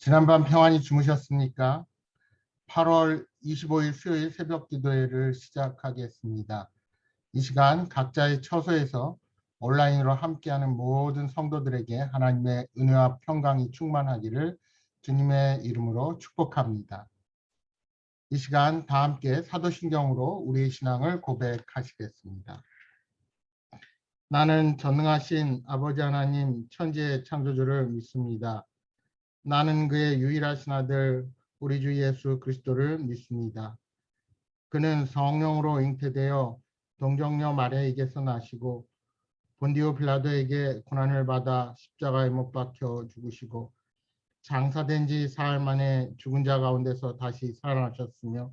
지난밤 평안히 주무셨습니까? 8월 25일 수요일 새벽 기도회를 시작하겠습니다. 이 시간 각자의 처소에서 온라인으로 함께하는 모든 성도들에게 하나님의 은혜와 평강이 충만하기를 주님의 이름으로 축복합니다. 이 시간 다 함께 사도신경으로 우리의 신앙을 고백하시겠습니다. 나는 전능하신 아버지 하나님 천지의 창조주를 믿습니다. 나는 그의 유일하신 아들 우리 주 예수 그리스도를 믿습니다. 그는 성령으로 잉태되어 동정녀 마리아에게서 나시고 본디오 빌라도에게 고난을 받아 십자가에 못 박혀 죽으시고 장사된 지 사흘 만에 죽은 자 가운데서 다시 살아나셨으며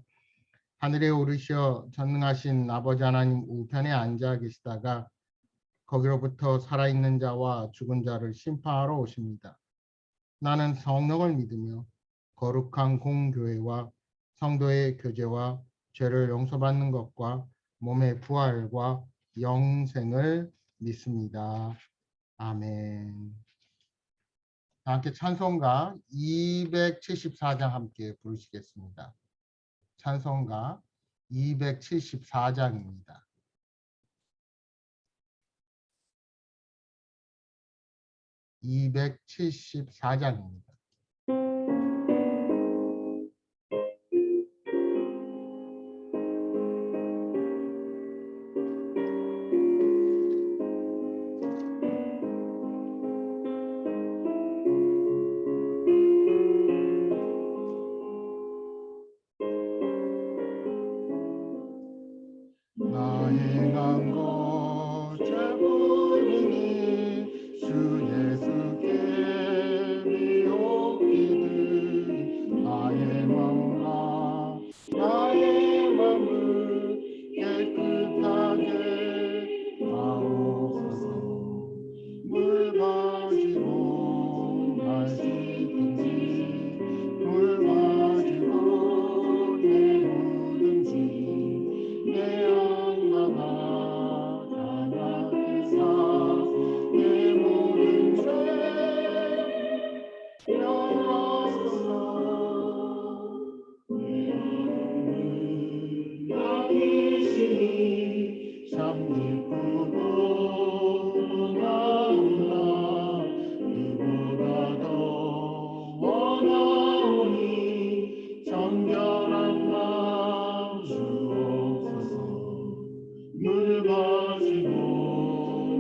하늘에 오르시어 전능하신 아버지 하나님 우편에 앉아 계시다가 거기로부터 살아있는 자와 죽은 자를 심판하러 오십니다. 나는 성령을 믿으며 거룩한 공교회와 성도의 교제와 죄를 용서받는 것과 몸의 부활과 영생을 믿습니다. 아멘. 함께 찬송가 274장 함께 부르시겠습니다. 찬송가 274장입니다. 274장입니다. 나 행한 것 잘못이니 주 예수께 미옵기를 나의 맘을 깨끗하게 하옵소서. 물 가지고 날 씻든지 물 가지고 깨우든지 내 안가가 가나이사 내 모든 죄 열어소서. 내 하나님 나이시니 참 기쁘고 원하오나 그보다 더 원하오니 정결한 마음 주옵소서. 물 가지고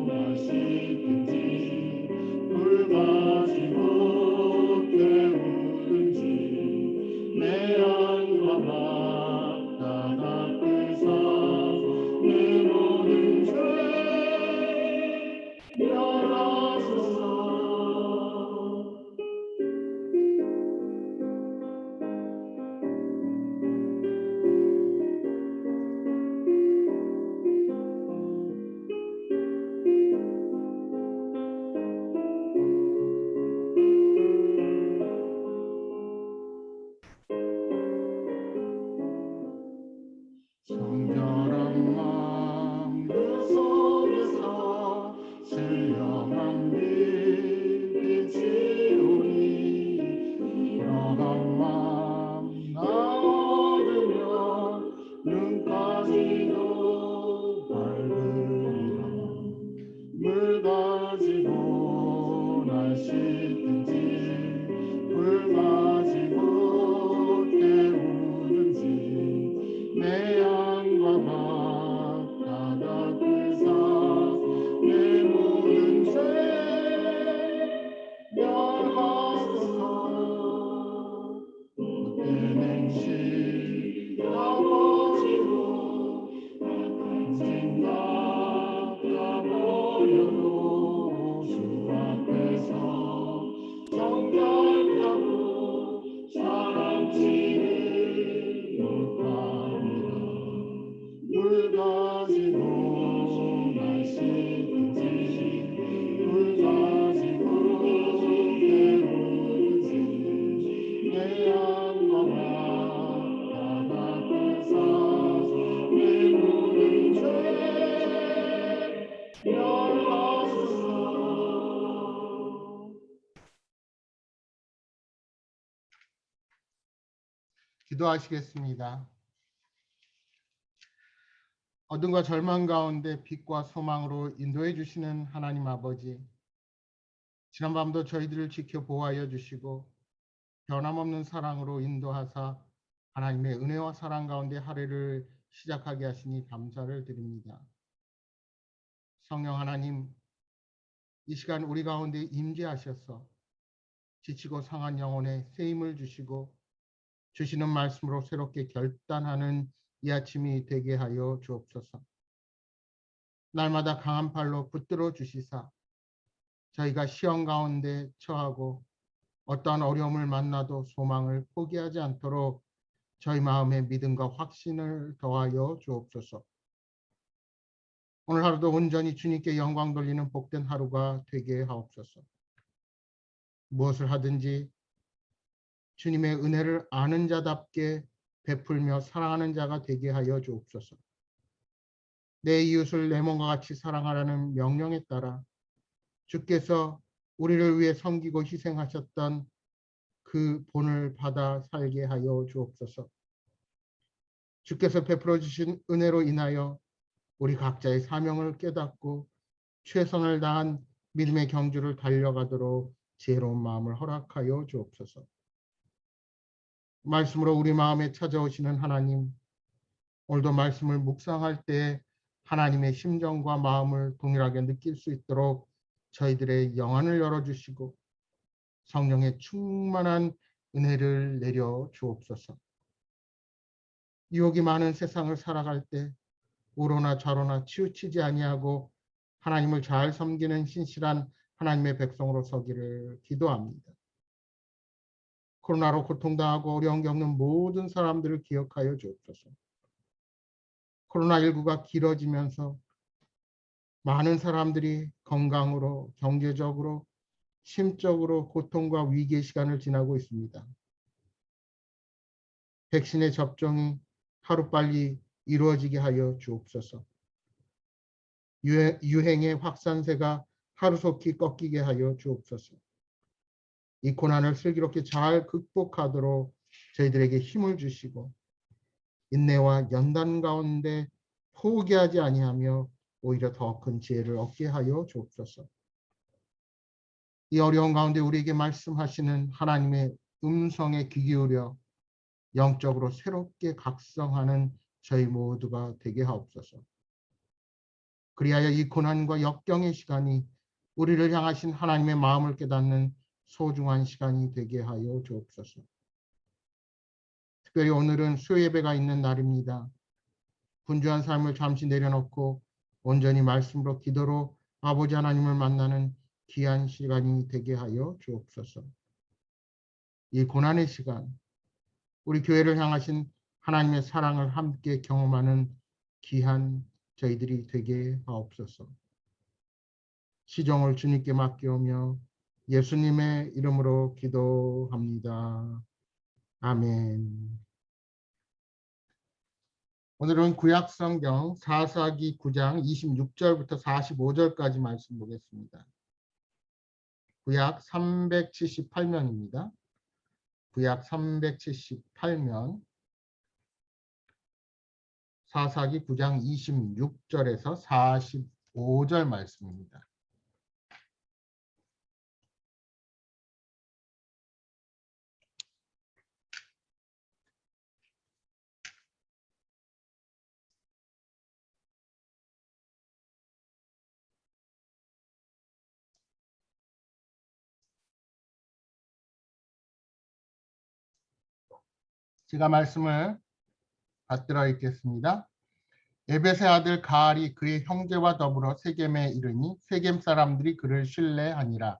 마시든지 물 가지고 깨우든지 내 안과 맞다 닦으사 내 모든 죄 열어소서. 정결한 마음 그 속에서 신령한 빛이 오니 이러한 마음 나 얻으면 눈까지도 밝으리라. 물 가지고 날 씻든지 물 가지고 깨우든지 내 안과 맞다 닦으사 내 모든 죄 열어소서. 못된 행실 덮어지고 악한 생각 닦아버려도 주 앞에서 기도하시겠습니다. 어둠과 절망 가운데 빛과 소망으로 인도해 주시는 하나님 아버지, 지난밤도 저희들을 지켜 보호하여 주시고 변함없는 사랑으로 인도하사 하나님의 은혜와 사랑 가운데 하루를 시작하게 하시니 감사를 드립니다. 성령 하나님, 이 시간 우리 가운데 임재하셔서 지치고 상한 영혼에 새 힘을 주시고 주시는 말씀으로 새롭게 결단하는 이 아침이 되게 하여 주옵소서. 날마다 강한 팔로 붙들어 주시사 저희가 시험 가운데 처하고 어떠한 어려움을 만나도 소망을 포기하지 않도록 저희 마음의 믿음과 확신을 더하여 주옵소서. 오늘 하루도 온전히 주님께 영광 돌리는 복된 하루가 되게 하옵소서. 무엇을 하든지 주님의 은혜를 아는 자답게 베풀며 사랑하는 자가 되게 하여 주옵소서. 내 이웃을 내 몸과 같이 사랑하라는 명령에 따라 주께서 우리를 위해 섬기고 희생하셨던 그 본을 받아 살게 하여 주옵소서. 주께서 베풀어 주신 은혜로 인하여 우리 각자의 사명을 깨닫고 최선을 다한 믿음의 경주를 달려가도록 지혜로운 마음을 허락하여 주옵소서. 말씀으로 우리 마음에 찾아오시는 하나님, 오늘도 말씀을 묵상할 때 하나님의 심정과 마음을 동일하게 느낄 수 있도록 저희들의 영안을 열어주시고 성령의 충만한 은혜를 내려 주옵소서. 유혹이 많은 세상을 살아갈 때 우로나 좌로나 치우치지 아니하고 하나님을 잘 섬기는 신실한 하나님의 백성으로 서기를 기도합니다. 코로나로 고통당하고 어려움 겪는 모든 사람들을 기억하여 주옵소서. 코로나19가 길어지면서 많은 사람들이 건강으로, 경제적으로, 심적으로 고통과 위기의 시간을 지나고 있습니다. 백신의 접종이 하루빨리 이루어지게 하여 주옵소서. 유행의 확산세가 하루속히 꺾이게 하여 주옵소서. 이 고난을 슬기롭게 잘 극복하도록 저희들에게 힘을 주시고 인내와 연단 가운데 포기하지 아니하며 오히려 더 큰 지혜를 얻게 하여 주옵소서. 이 어려운 가운데 우리에게 말씀하시는 하나님의 음성에 귀 기울여 영적으로 새롭게 각성하는 저희 모두가 되게 하옵소서. 그리하여 이 고난과 역경의 시간이 우리를 향하신 하나님의 마음을 깨닫는 소중한 시간이 되게 하여 주옵소서. 특별히 오늘은 수요예배가 있는 날입니다. 분주한 삶을 잠시 내려놓고 온전히 말씀으로 기도로 아버지 하나님을 만나는 귀한 시간이 되게 하여 주옵소서. 이 고난의 시간, 우리 교회를 향하신 하나님의 사랑을 함께 경험하는 귀한 저희들이 되게 하옵소서. 시종을 주님께 맡겨오며 예수님의 이름으로 기도합니다. 아멘. 오늘은 구약 성경 사사기 9장 26절부터 45절까지 말씀 보겠습니다. 구약 378면입니다. 구약 378면 사사기 9장 26절에서 45절 말씀입니다. 제가 말씀을 받들어 읽겠습니다. 에벳의 아들 가알이 그의 형제와 더불어 세겜에 이르니 세겜 사람들이 그를 신뢰하니라.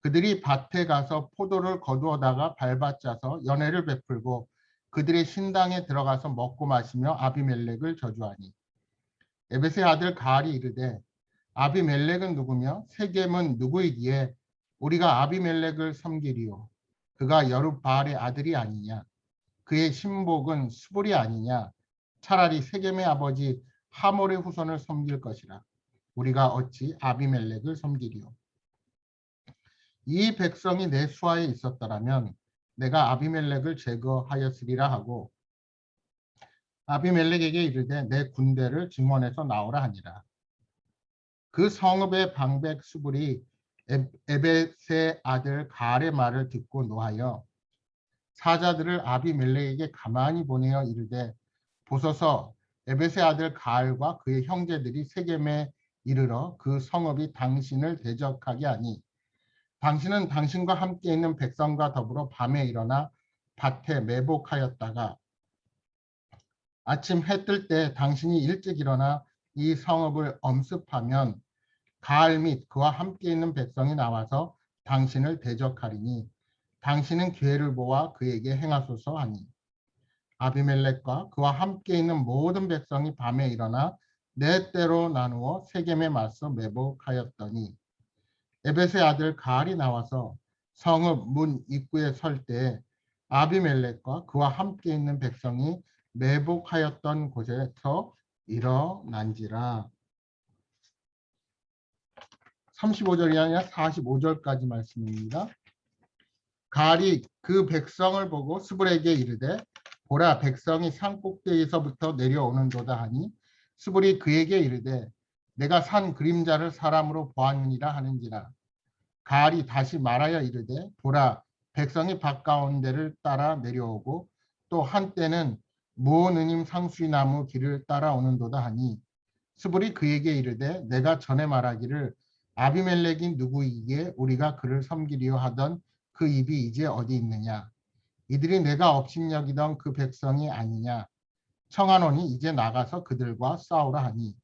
그들이 밭에 가서 포도를 거두어다가 밟아짜서 연회를 베풀고 그들의 신당에 들어가서 먹고 마시며 아비멜렉을 저주하니 에벳의 아들 가알이 이르되 아비멜렉은 누구며 세겜은 누구이기에 우리가 아비멜렉을 섬기리요. 그가 여룻바알의 아들이 아니냐. 그의 신복은 수볼이 아니냐. 차라리 세겜의 아버지 하몰의 후손을 섬길 것이라. 우리가 어찌 아비멜렉을 섬기리요. 이 백성이 내 수하에 있었더라면 내가 아비멜렉을 제거하였으리라 하고 아비멜렉에게 이르되 내 군대를 증원해서 나오라 하니라. 그 성읍의 방백 수불이 에벳의 아들 가알의 말을 듣고 노하여 사자들을 아비멜렉에게 가만히 보내어 이르되 보소서 에벳의 아들 가알과 그의 형제들이 세겜에 이르러 그 성읍이 당신을 대적하게 하니 당신은 당신과 함께 있는 백성과 더불어 밤에 일어나 밭에 매복하였다가 아침 해 뜰 때 당신이 일찍 일어나 이 성읍을 엄습하면 가알 및 그와 함께 있는 백성이 나와서 당신을 대적하리니 당신은 기회를 보아 그에게 행하소서 하니 아비멜렉과 그와 함께 있는 모든 백성이 밤에 일어나 네 때로 나누어 세겜에 맞서 매복하였더니 에벳의 아들 가알이 나와서 성읍 문 입구에 설 때 아비멜렉과 그와 함께 있는 백성이 매복하였던 곳에서 일어난지라. 35절이 아니라 45절까지 말씀입니다. 가알이 그 백성을 보고 스불에게 이르되 보라 백성이 산 꼭대기에서부터 내려오는도다 하니 스불이 그에게 이르되 내가 산 그림자를 사람으로 보았느니라 하는지라. 가알이 다시 말하여 이르되 보라 백성이 밭 가운데를 따라 내려오고 또 한때는 무오느님 상수리나무 길을 따라오는도다 하니 스불이 그에게 이르되 내가 전에 말하기를 아비멜렉이 누구이기에 우리가 그를 섬기려 하던 그 입이 이제 어디 있느냐. 이들이 내가 업신여기던 그 백성이 아니냐. 청하노니 이제 나가서 그들과 싸우라 하니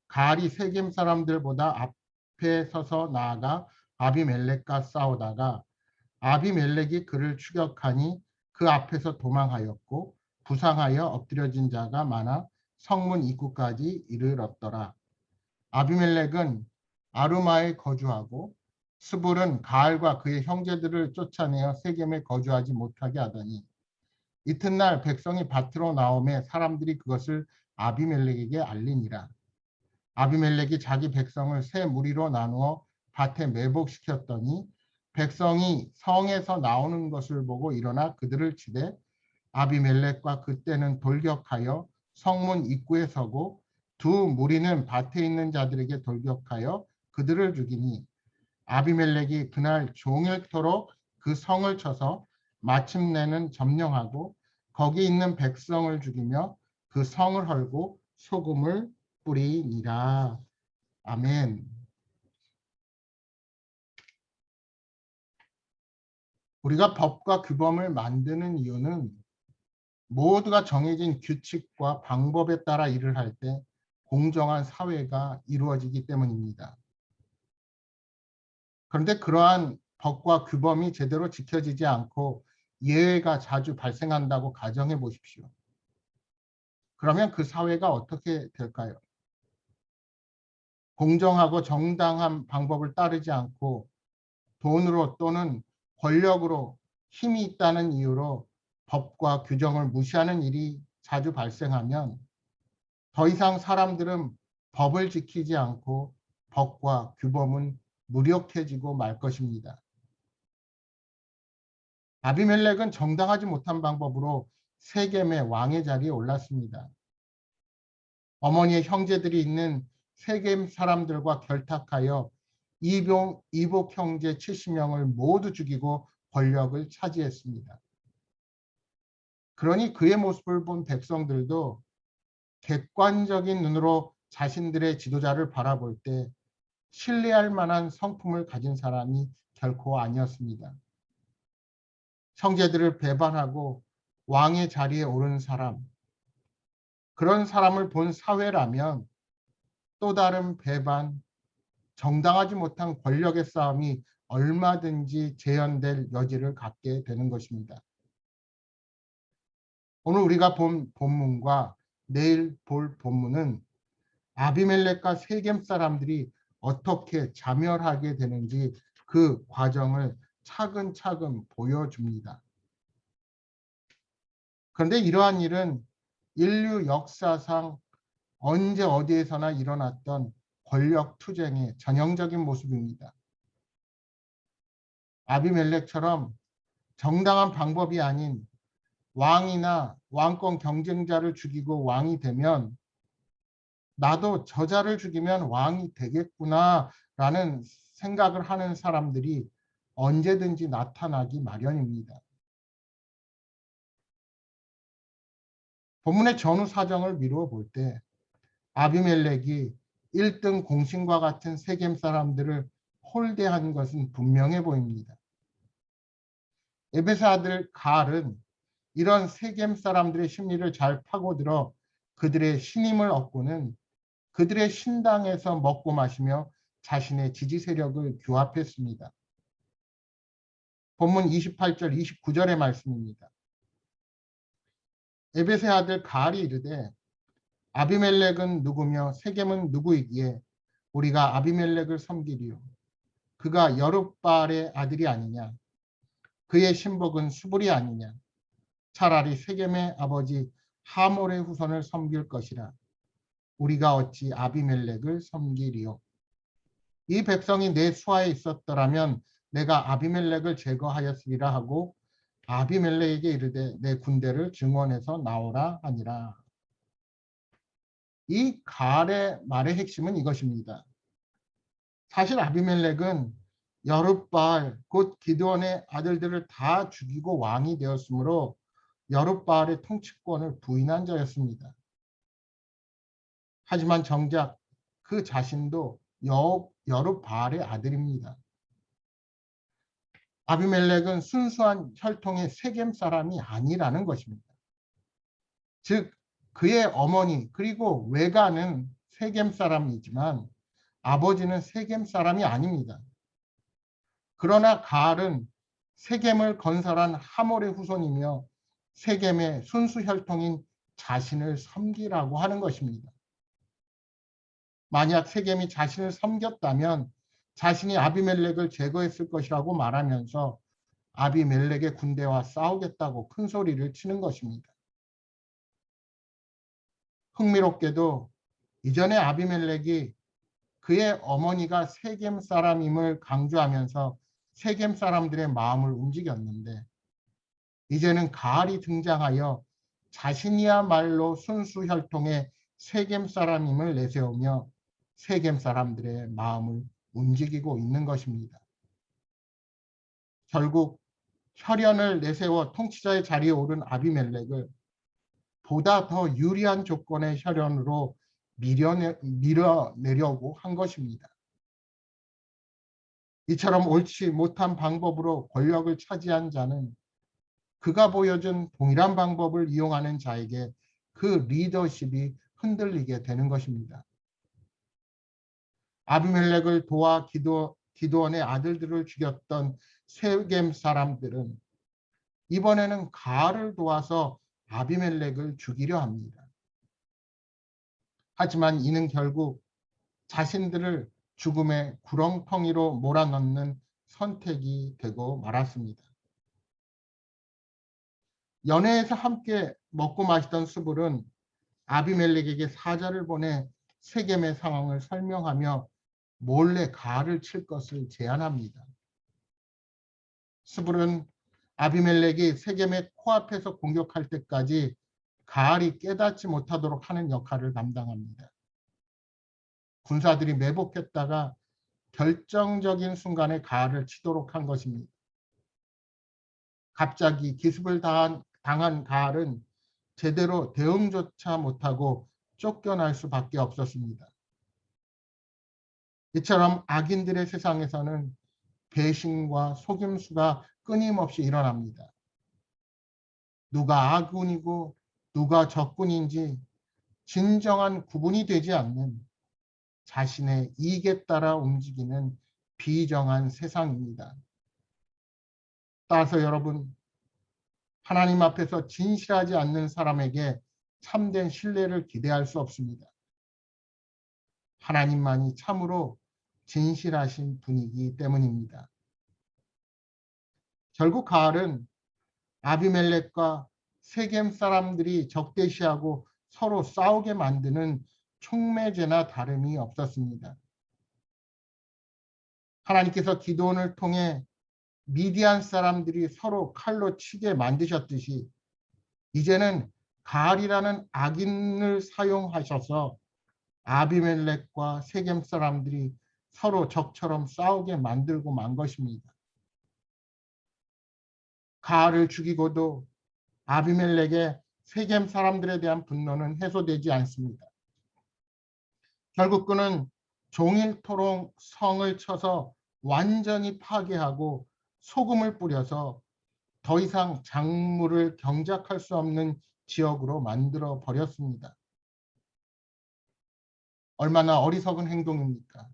가알이 세겜 사람들보다 앞에 서서 나아가 아비멜렉과 싸우다가 아비멜렉이 그를 추격하니 그 앞에서 도망하였고 부상하여 엎드려진 자가 많아 성문 입구까지 이르렀더라. 아비멜렉은 아루마에 거주하고 스불은 가알과 그의 형제들을 쫓아내어 세겜에 거주하지 못하게 하더니 이튿날 백성이 밭으로 나오매 사람들이 그것을 아비멜렉에게 알리니라. 아비멜렉이 자기 백성을 세 무리로 나누어 밭에 매복시켰더니 백성이 성에서 나오는 것을 보고 일어나 그들을 치되 아비멜렉과 그때는 돌격하여 성문 입구에 서고 두 무리는 밭에 있는 자들에게 돌격하여 그들을 죽이니 아비멜렉이 그날 종일토록 그 성을 쳐서 마침내는 점령하고 거기 있는 백성을 죽이며 그 성을 헐고 소금을 뿌리니라. 아멘. 우리가 법과 규범을 만드는 이유는 모두가 정해진 규칙과 방법에 따라 일을 할 때 공정한 사회가 이루어지기 때문입니다. 그런데 그러한 법과 규범이 제대로 지켜지지 않고 예외가 자주 발생한다고 가정해 보십시오. 그러면 그 사회가 어떻게 될까요? 공정하고 정당한 방법을 따르지 않고 돈으로 또는 권력으로 힘이 있다는 이유로 법과 규정을 무시하는 일이 자주 발생하면 더 이상 사람들은 법을 지키지 않고 법과 규범은 무력해지고 말 것입니다. 아비멜렉은 정당하지 못한 방법으로 세겜의 왕의 자리에 올랐습니다. 어머니의 형제들이 있는 세겜 사람들과 결탁하여 이복 형제 70명을 모두 죽이고 권력을 차지했습니다. 그러니 그의 모습을 본 백성들도 객관적인 눈으로 자신들의 지도자를 바라볼 때 신뢰할 만한 성품을 가진 사람이 결코 아니었습니다. 형제들을 배반하고 왕의 자리에 오른 사람, 그런 사람을 본 사회라면 또 다른 배반, 정당하지 못한 권력의 싸움이 얼마든지 재현될 여지를 갖게 되는 것입니다. 오늘 우리가 본 본문과 내일 볼 본문은 아비멜렉과 세겜 사람들이 어떻게 자멸하게 되는지 그 과정을 차근차근 보여줍니다. 그런데 이러한 일은 인류 역사상 언제 어디에서나 일어났던 권력 투쟁의 전형적인 모습입니다. 아비멜렉처럼 정당한 방법이 아닌 왕이나 왕권 경쟁자를 죽이고 왕이 되면 나도 저자를 죽이면 왕이 되겠구나라는 생각을 하는 사람들이 언제든지 나타나기 마련입니다. 본문의 전후 사정을 미루어 볼 때 아비멜렉이 1등 공신과 같은 세겜 사람들을 홀대한 것은 분명해 보입니다. 에베스 아들 갈은 이런 세겜 사람들의 심리를 잘 파고들어 그들의 신임을 얻고는 그들의 신당에서 먹고 마시며 자신의 지지 세력을 규합했습니다. 본문 28절 29절의 말씀입니다. 에베스의 아들 갈이 이르되 아비멜렉은 누구며 세겜은 누구이기에 우리가 아비멜렉을 섬기리요. 그가 여룹발의 아들이 아니냐. 그의 신복은 수불이 아니냐. 차라리 세겜의 아버지 하몰의 후손을 섬길 것이라. 우리가 어찌 아비멜렉을 섬기리요. 이 백성이 내 수하에 있었더라면 내가 아비멜렉을 제거하였으리라 하고 아비멜렉에게 이르되 내 군대를 증원해서 나오라 하니라. 이 갈의 말의 핵심은 이것입니다. 사실 아비멜렉은 여룹바알 곧 기드온의 아들들을 다 죽이고 왕이 되었으므로 여룹바알의 통치권을 부인한 자였습니다. 하지만 정작 그 자신도 여룹바알의 아들입니다. 아비멜렉은 순수한 혈통의 세겜 사람이 아니라는 것입니다. 즉 그의 어머니 그리고 외가는 세겜 사람이지만 아버지는 세겜 사람이 아닙니다. 그러나 갈은 세겜을 건설한 하몰의 후손이며 세겜의 순수 혈통인 자신을 섬기라고 하는 것입니다. 만약 세겜이 자신을 섬겼다면 자신이 아비멜렉을 제거했을 것이라고 말하면서 아비멜렉의 군대와 싸우겠다고 큰 소리를 치는 것입니다. 흥미롭게도 이전에 아비멜렉이 그의 어머니가 세겜 사람임을 강조하면서 세겜 사람들의 마음을 움직였는데 이제는 가알이 등장하여 자신이야말로 순수 혈통의 세겜 사람임을 내세우며 세겜 사람들의 마음을 움직이고 있는 것입니다. 결국 혈연을 내세워 통치자의 자리에 오른 아비멜렉을 보다 더 유리한 조건의 혈연으로 밀어내려고 한 것입니다. 이처럼 옳지 못한 방법으로 권력을 차지한 자는 그가 보여준 동일한 방법을 이용하는 자에게 그 리더십이 흔들리게 되는 것입니다. 아비멜렉을 도와 기드온의 아들들을 죽였던 세겜 사람들은 이번에는 가알을 도와서 아비멜렉을 죽이려 합니다. 하지만 이는 결국 자신들을 죽음의 구렁텅이로 몰아넣는 선택이 되고 말았습니다. 연회에서 함께 먹고 마시던 수불은 아비멜렉에게 사자를 보내 세겜의 상황을 설명하며 몰래 가알을 칠 것을 제안합니다. 수불은 아비멜렉이 세겜의 코앞에서 공격할 때까지 가알이 깨닫지 못하도록 하는 역할을 담당합니다. 군사들이 매복했다가 결정적인 순간에 가알을 치도록 한 것입니다. 갑자기 기습을 당한 가알은 제대로 대응조차 못하고 쫓겨날 수밖에 없었습니다. 이처럼 악인들의 세상에서는 배신과 속임수가 끊임없이 일어납니다. 누가 아군이고 누가 적군인지 진정한 구분이 되지 않는 자신의 이익에 따라 움직이는 비정한 세상입니다. 따라서 여러분, 하나님 앞에서 진실하지 않는 사람에게 참된 신뢰를 기대할 수 없습니다. 하나님만이 참으로 진실하신 분이기 때문입니다. 결국 가알은 아비멜렉과 세겜 사람들이 적대시하고 서로 싸우게 만드는 촉매제나 다름이 없었습니다. 하나님께서 기드온을 통해 미디안 사람들이 서로 칼로 치게 만드셨듯이 이제는 가알이라는 악인을 사용하셔서 아비멜렉과 세겜 사람들이 서로 적처럼 싸우게 만들고 만 것입니다. 가알을 죽이고도 아비멜렉의 세겜 사람들에 대한 분노는 해소되지 않습니다. 결국 그는 종일토록 성을 쳐서 완전히 파괴하고 소금을 뿌려서 더 이상 작물을 경작할 수 없는 지역으로 만들어 버렸습니다. 얼마나 어리석은 행동입니까?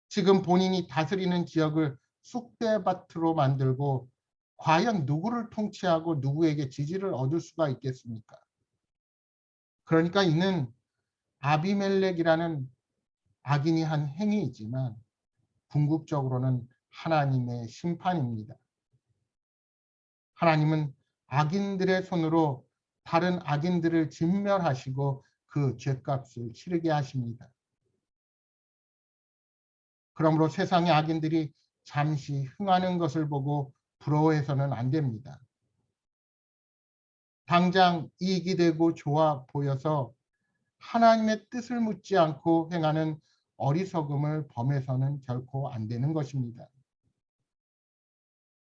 지금 본인이 다스리는 지역을 쑥대밭으로 만들고 과연 누구를 통치하고 누구에게 지지를 얻을 수가 있겠습니까? 그러니까 이는 아비멜렉이라는 악인이 한 행위이지만 궁극적으로는 하나님의 심판입니다. 하나님은 악인들의 손으로 다른 악인들을 진멸하시고 그 죄값을 치르게 하십니다. 그러므로 세상의 악인들이 잠시 흥하는 것을 보고 부러워해서는 안 됩니다. 당장 이익이 되고 좋아 보여서 하나님의 뜻을 묻지 않고 행하는 어리석음을 범해서는 결코 안 되는 것입니다.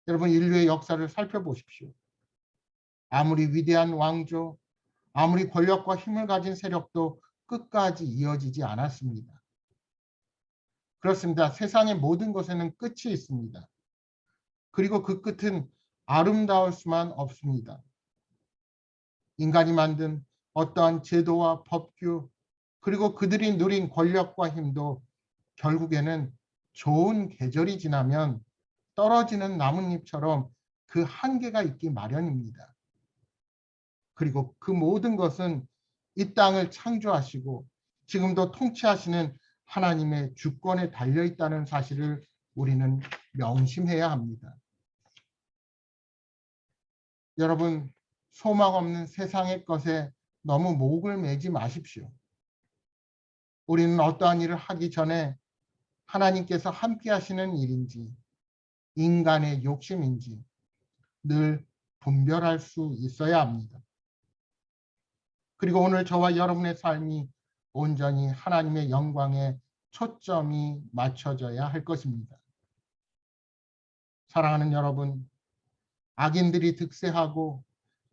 여러분, 인류의 역사를 살펴보십시오. 아무리 위대한 왕조, 아무리 권력과 힘을 가진 세력도 끝까지 이어지지 않았습니다. 그렇습니다. 세상의 모든 것에는 끝이 있습니다. 그리고 그 끝은 아름다울 수만 없습니다. 인간이 만든 어떠한 제도와 법규, 그리고 그들이 누린 권력과 힘도 결국에는 좋은 계절이 지나면 떨어지는 나뭇잎처럼 그 한계가 있기 마련입니다. 그리고 그 모든 것은 이 땅을 창조하시고 지금도 통치하시는 하나님의 주권에 달려 있다는 사실을 우리는 명심해야 합니다. 여러분, 소망 없는 세상의 것에 너무 목을 매지 마십시오. 우리는 어떠한 일을 하기 전에 하나님께서 함께 하시는 일인지 인간의 욕심인지 늘 분별할 수 있어야 합니다. 그리고 오늘 저와 여러분의 삶이 온전히 하나님의 영광에 초점이 맞춰져야 할 것입니다. 사랑하는 여러분, 악인들이 득세하고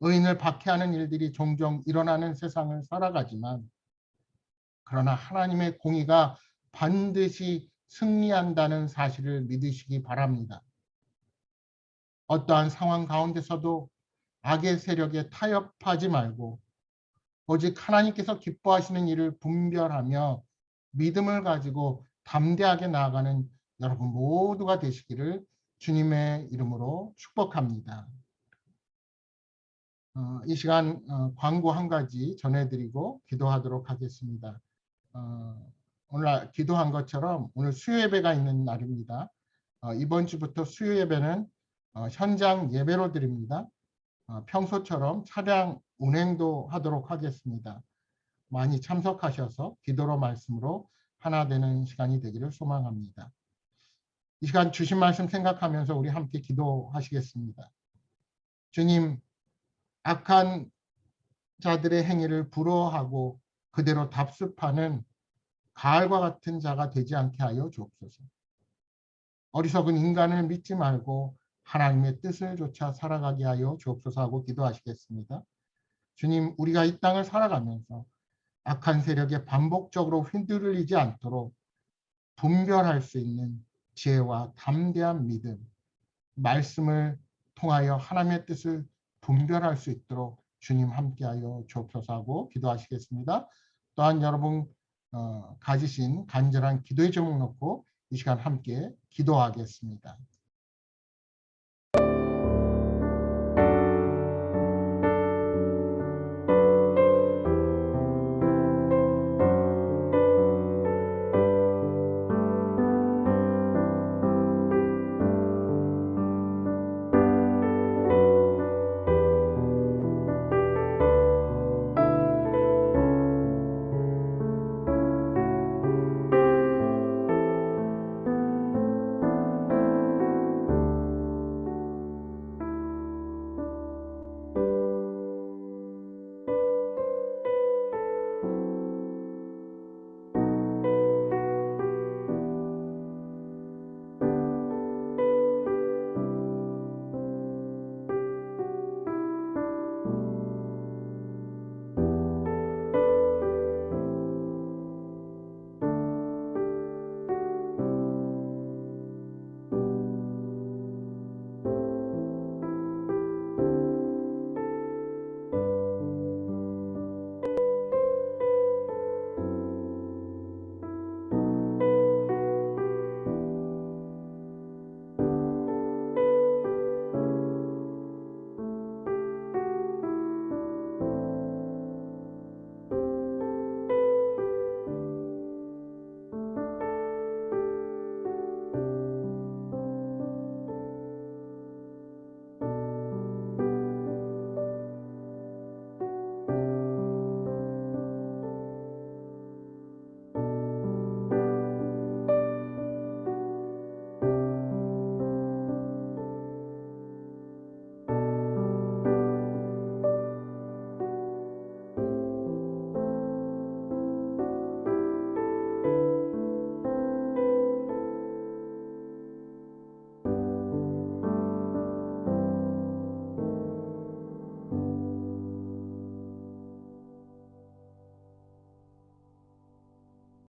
의인을 박해하는 일들이 종종 일어나는 세상을 살아가지만 그러나 하나님의 공의가 반드시 승리한다는 사실을 믿으시기 바랍니다. 어떠한 상황 가운데서도 악의 세력에 타협하지 말고 오직 하나님께서 기뻐하시는 일을 분별하며 믿음을 가지고 담대하게 나아가는 여러분 모두가 되시기를 주님의 이름으로 축복합니다. 이 시간 광고 한 가지 전해드리고 기도하도록 하겠습니다. 오늘 기도한 것처럼 오늘 수요 예배가 있는 날입니다. 이번 주부터 수요 예배는 현장 예배로 드립니다. 평소처럼 차량 운행도 하도록 하겠습니다. 많이 참석하셔서 기도로 말씀으로 하나 되는 시간이 되기를 소망합니다. 이 시간 주신 말씀 생각하면서 우리 함께 기도하시겠습니다. 주님, 악한 자들의 행위를 부러워하고 그대로 답습하는 가알과 같은 자가 되지 않게 하여 주옵소서. 어리석은 인간을 믿지 말고 하나님의 뜻을 좇아 살아가게 하여 주옵소서 하고 기도하시겠습니다. 주님, 우리가 이 땅을 살아가면서 악한 세력에 반복적으로 휘둘리지 않도록 분별할 수 있는 지혜와 담대한 믿음, 말씀을 통하여 하나님의 뜻을 분별할 수 있도록 주님 함께하여 주옵소서 하고 기도하시겠습니다. 또한 여러분 가지신 간절한 기도의 제목 놓고 이 시간 함께 기도하겠습니다.